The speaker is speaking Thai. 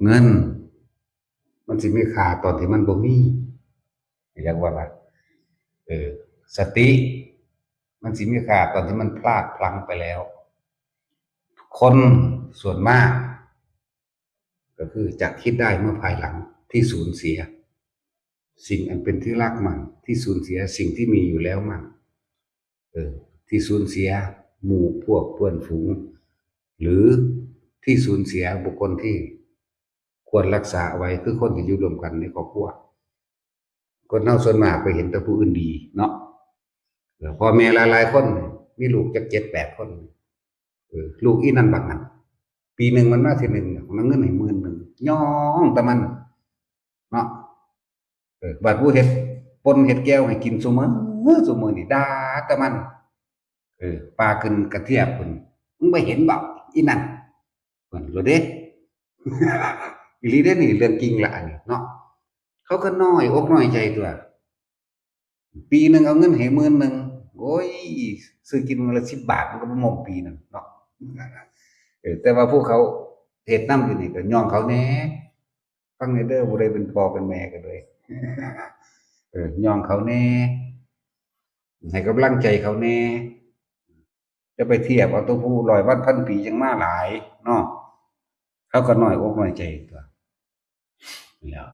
เงินมันสิมีค่าตอนที่มันบ่มีอยากว่าเออสติมันสิมีค่าตอนที่มันพลาดพลั้งไปแล้วคนส่วนมากก็คือจะคิดได้เมื่อภายหลังที่สูญเสียสิ่งอันเป็นที่รักมันที่สูญเสียสิ่งที่มีอยู่แล้วมันที่สูญเสียหมู่พวกเพื่อนฝูงหรือที่สูญเสียบุคคลที่ควรรักษาเอาไว้คือคนที่อยู่รวมกันในครอบครัวคนเฮาส่วนมากไปเห็นแต่ผู้อื่นดีเนาะพ่อแม่หลายๆคนมีลูกจัก7-8 คนลูกอีนั่นบักนั้นปีหนึ่งมันมาทีหนึ่งมันเงินให้10,000ย่องแต่มันเนาะบัดผู้เฮ็ดปนเฮ็ดแก้วให้กินซุมื้อนี่ด่าแต่มันปลาขึ้นกระเทียบพุ่นมึงไปเห็นบ่อีนั่นเพิ่นโลดเด้อีหลีเด้นี่เรื่องจริงล่ะอันนี้เนาะเขาก็น้อยอกน้อยใจตัวปีหนึ่งเอาเงินให้10,000โอ้ยซื้อกินมื้อละ10 บาทมันก็บ่หมดปีหนึ่งเนาะแต่ว่าพวกเขาเฮ็ดนำอยู่นี่ก็ย่องเขาแหน่ฟังแหน่เด้อผู้ใดเป็นพ่อเป็นแม่ก็เลยย่องเขาแหน่ให้กำลังใจเขาแหน่จะไปเทียบเอาตัวผู้ร้อยวันพันปีจังมาหลายเนาะเขาก็น้อยอกน้อยใจตัวแล้ว